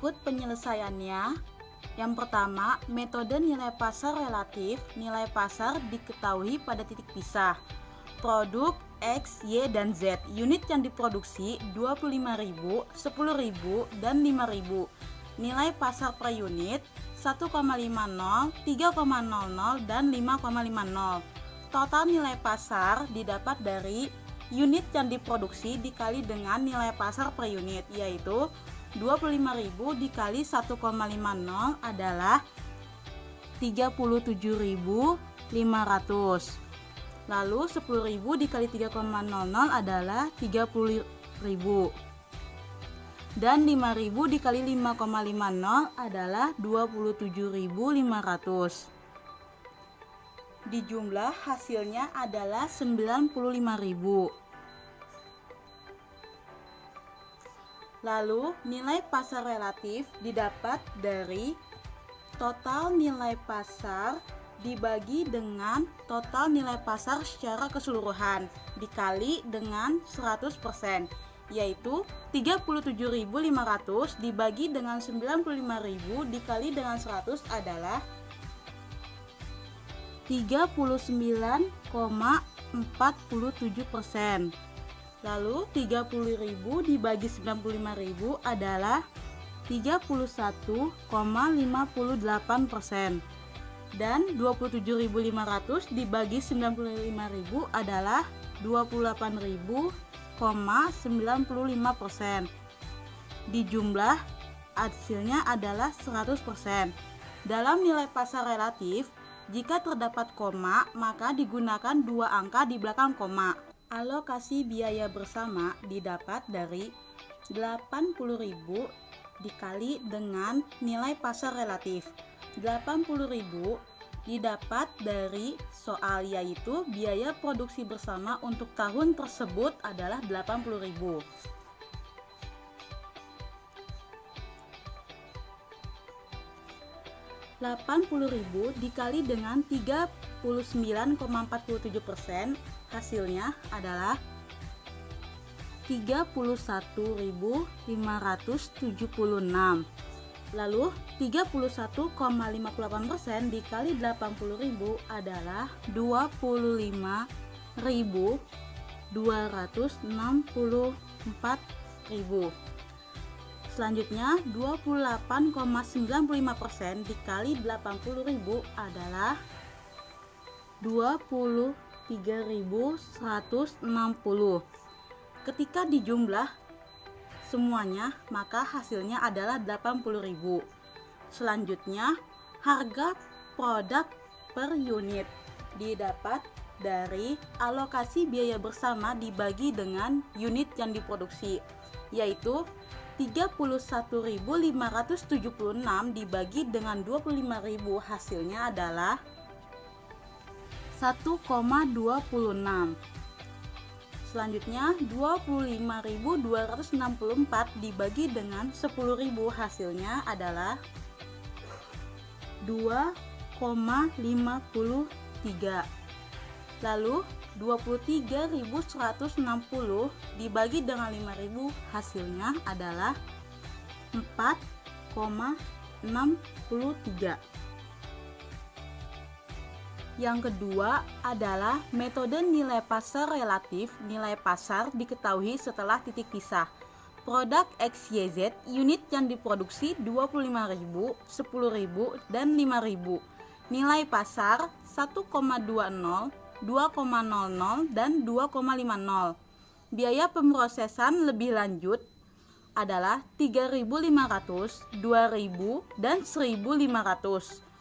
Berikut penyelesaiannya. Yang pertama, metode nilai pasar relatif. Nilai pasar diketahui pada titik pisah. Produk X, Y, dan Z. Unit yang diproduksi 25.000, 10.000, dan 5.000. Nilai pasar per unit 1,50, 3,00, dan 5,50. Total nilai pasar didapat dari unit yang diproduksi dikali dengan nilai pasar per unit, yaitu 25.000 dikali 1,50 adalah 37.500. Lalu 10.000 dikali 3,00 adalah 30.000. Dan 5.000 dikali 5,50 adalah 27.500. Dijumlah hasilnya adalah 95.000. Lalu nilai pasar relatif didapat dari total nilai pasar dibagi dengan total nilai pasar secara keseluruhan dikali dengan 100%, yaitu 37.500 dibagi dengan 95.000 dikali dengan 100 adalah 39,47%. Lalu 30.000 dibagi 95.000 adalah 31,58%. Dan 27.500 dibagi 95.000 adalah 28.000,95%. Dijumlah hasilnya adalah 100%. Dalam nilai pasar relatif, jika terdapat koma, maka digunakan dua angka di belakang koma. Alokasi biaya bersama didapat dari 80.000 dikali dengan nilai pasar relatif. 80.000 didapat dari soal, yaitu biaya produksi bersama untuk tahun tersebut adalah 80.000. Rp80.000 dikali dengan 39,47%, hasilnya adalah 31.576. Lalu 31,58% dikali 80.000 adalah 25.264.000. Selanjutnya 28,95% dikali 80.000 adalah 23.160. Ketika dijumlah semuanya, maka hasilnya adalah 80.000. Selanjutnya, harga produk per unit didapat dari alokasi biaya bersama dibagi dengan unit yang diproduksi, yaitu 31.576 dibagi dengan 25.000, hasilnya adalah 1,26. Selanjutnya 25.264 dibagi dengan 10.000, hasilnya adalah 2,53. Lalu 23.160 dibagi dengan 5.000, hasilnya adalah 4,63. Yang kedua adalah metode nilai pasar relatif. Nilai pasar diketahui setelah titik pisah. Produk XYZ, unit yang diproduksi 25.000, 10.000, dan 5.000. Nilai pasar 1,20, 2,00, dan 2,50. Biaya pemrosesan lebih lanjut adalah 3.500, 2.000, dan 1.500.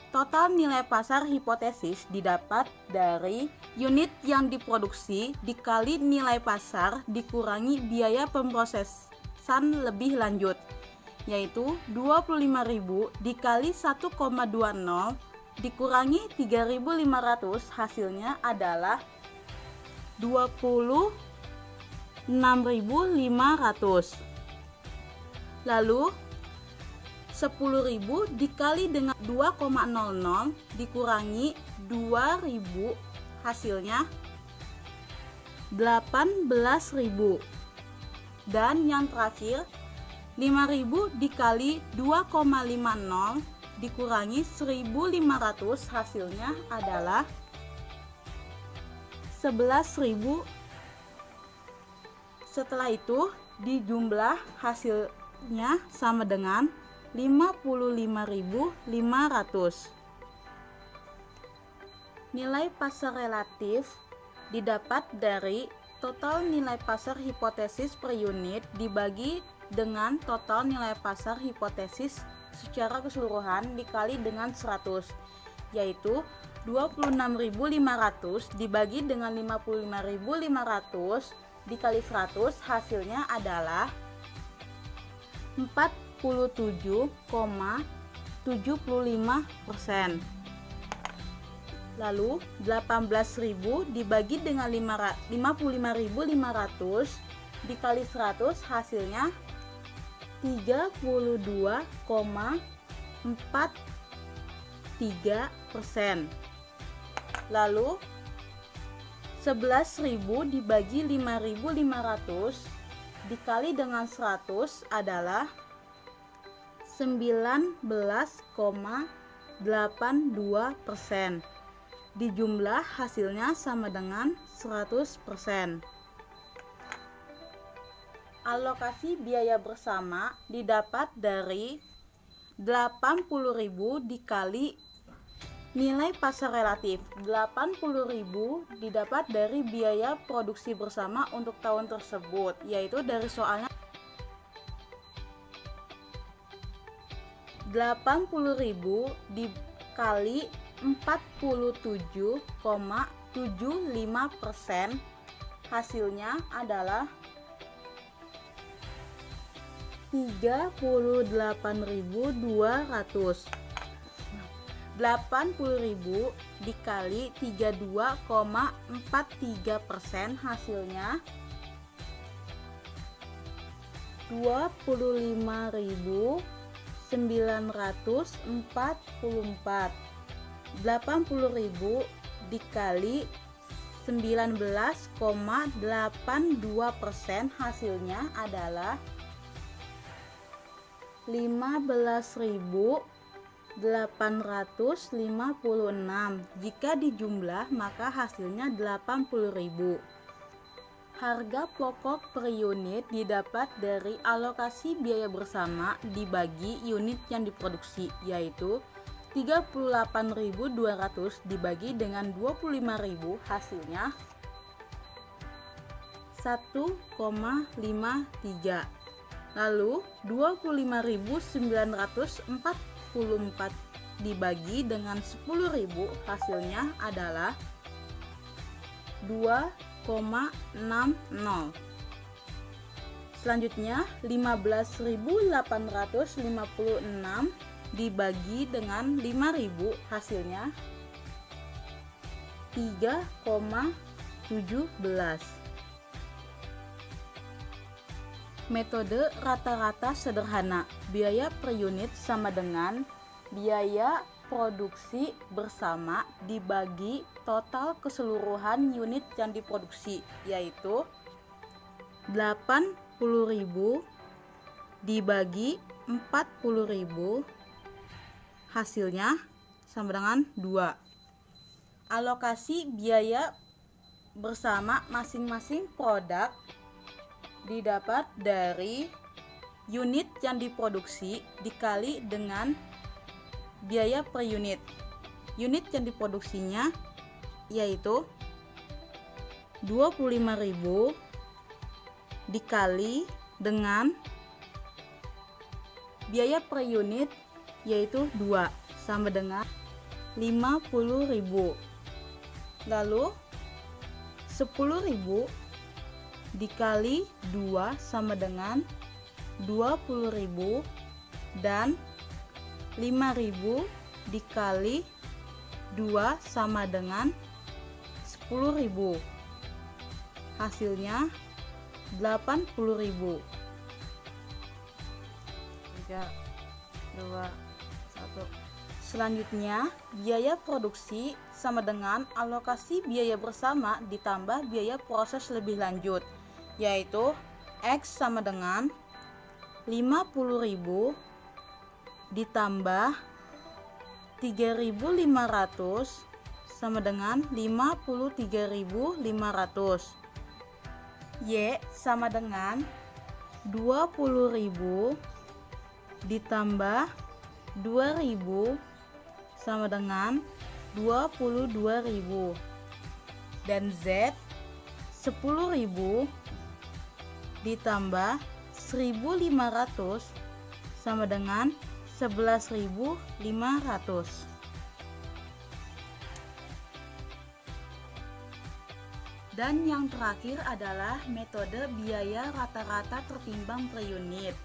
Total nilai pasar hipotesis didapat dari unit yang diproduksi dikali nilai pasar dikurangi biaya pemrosesan lebih lanjut, yaitu 25.000 dikali 1,20 dikurangi 3.500, hasilnya adalah 26.500. Lalu 10.000 dikali dengan 2,00 dikurangi 2.000, hasilnya 18.000. Dan yang terakhir, 5.000 dikali 2,50 dikurangi 1.500 hasilnya adalah 11.000. Setelah itu dijumlah hasilnya sama dengan 55.500. Nilai pasar relatif didapat dari total nilai pasar hipotesis per unit dibagi dengan total nilai pasar hipotesis secara keseluruhan dikali dengan 100, yaitu 26.500 dibagi dengan 55.500 dikali 100, hasilnya adalah 47,75%. Lalu 18.000 dibagi dengan 55.500 dikali 100, hasilnya 32,43%. Lalu 11.000 dibagi 5.500 dikali dengan 100 adalah 19,82%. Dijumlah hasilnya sama dengan 100%. Alokasi biaya bersama didapat dari 80.000 dikali nilai pasar relatif. 80.000 didapat dari biaya produksi bersama untuk tahun tersebut, yaitu dari soalnya 80.000 dikali 47,75%, hasilnya adalah 38.200. 80.000 dikali 32,43%, hasilnya 25.944. 80.000 dikali 19,82%, hasilnya adalah 15.856. Jika dijumlah maka hasilnya 80.000. Harga pokok per unit didapat dari alokasi biaya bersama dibagi unit yang diproduksi, yaitu 38.200 dibagi dengan 25.000, hasilnya 1,53. Lalu 25.944 dibagi dengan 10.000, hasilnya adalah 2,60. Selanjutnya 15.856 dibagi dengan 5.000, hasilnya 3,17. Metode rata-rata sederhana. Biaya per unit sama dengan biaya produksi bersama dibagi total keseluruhan unit yang diproduksi, yaitu 80.000 dibagi 40.000, hasilnya sama dengan 2. Alokasi biaya bersama masing-masing produk didapat dari unit yang diproduksi dikali dengan biaya per unit. Unit yang diproduksinya yaitu 25.000 dikali dengan biaya per unit yaitu 2 sama dengan 50.000. Lalu 10.000 dikali 2 sama dengan 20.000 dan 5.000 dikali 2 sama dengan 10.000, hasilnya 80.000. 3, 2, 1. Selanjutnya, biaya produksi sama dengan alokasi biaya bersama ditambah biaya proses lebih lanjut, yaitu X sama dengan 50.000 ditambah 3.500 sama dengan 53.500. Y sama dengan 20.000 ditambah 2.000 sama dengan 22.000. Dan Z 10.000 ditambah 1.500 sama dengan 11.500. Dan yang terakhir adalah metode biaya rata-rata tertimbang per unit.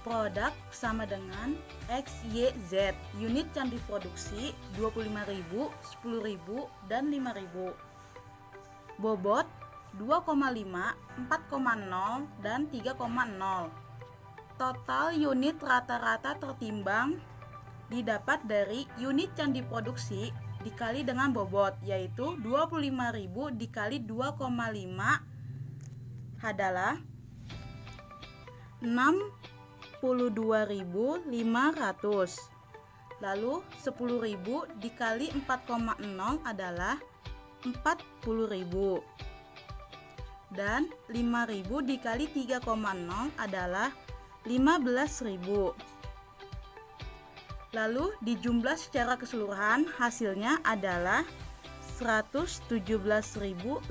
Produk sama dengan X, Y, Z. Unit yang diproduksi 25.000, 10.000, dan 5.000. Bobot 2,5, 4,0, dan 3,0. Total unit rata-rata tertimbang didapat dari unit yang diproduksi dikali dengan bobot, yaitu 25.000 dikali 2,5 adalah 62.500. Lalu 10.000 dikali 4,0 adalah 40.000. Dan 5.000 dikali 3,0 adalah 15.000. Lalu dijumlah secara keseluruhan, hasilnya adalah 117.500.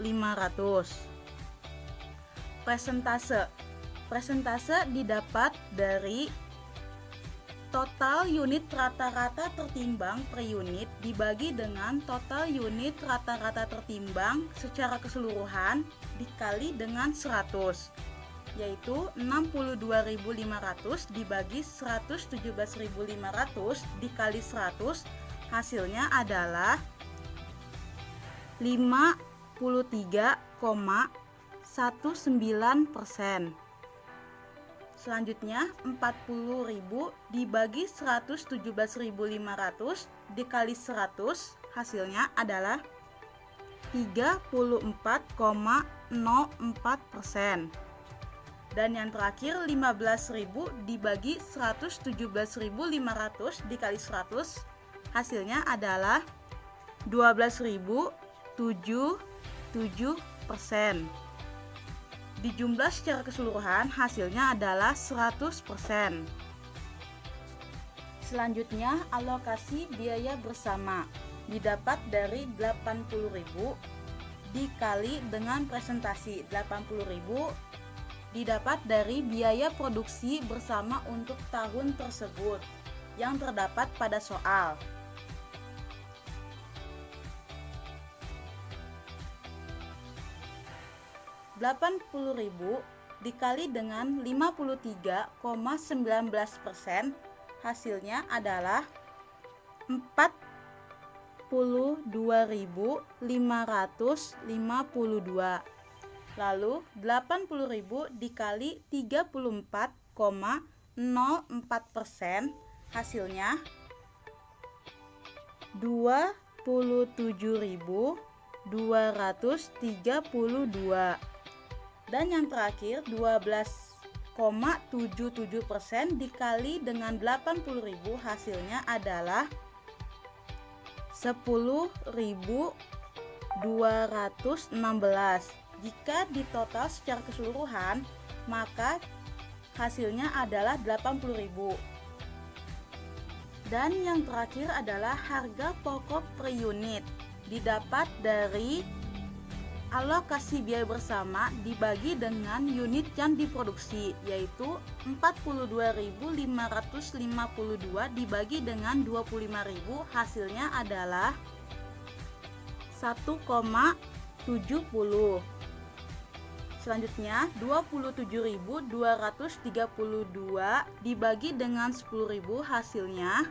Presentase didapat dari total unit rata-rata tertimbang per unit dibagi dengan total unit rata-rata tertimbang secara keseluruhan dikali dengan 100, yaitu 62.500 dibagi 117.500 dikali 100, hasilnya adalah 53,19%. Selanjutnya 40.000 dibagi 117.500 dikali 100, hasilnya adalah 34,04%. Dan yang terakhir 15.000 dibagi 117.500 dikali 100, hasilnya adalah 12.077%. Dijumlah secara keseluruhan, hasilnya adalah 100%. Selanjutnya alokasi biaya bersama didapat dari 80.000 dikali dengan presentasi. 80.000 didapat dari biaya produksi bersama untuk tahun tersebut yang terdapat pada soal. Rp80.000 dikali dengan 53,19%, hasilnya adalah 42.552. Lalu 80.000 dikali 34,04%, hasilnya 27.232. Dan yang terakhir 12,77% dikali dengan 80.000, hasilnya adalah 10.216. Jika ditotal secara keseluruhan, maka hasilnya adalah 80.000. Dan yang terakhir adalah harga pokok per unit didapat dari alokasi biaya bersama dibagi dengan unit yang diproduksi, yaitu 42.552 dibagi dengan 25.000, hasilnya adalah 1,70. Selanjutnya 27.232 dibagi dengan 10.000, hasilnya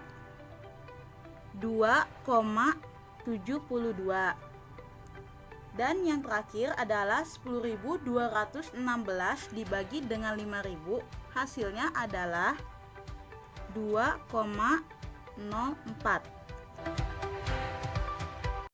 2,72. Dan yang terakhir adalah 10.216 dibagi dengan 5.000, hasilnya adalah 2,04.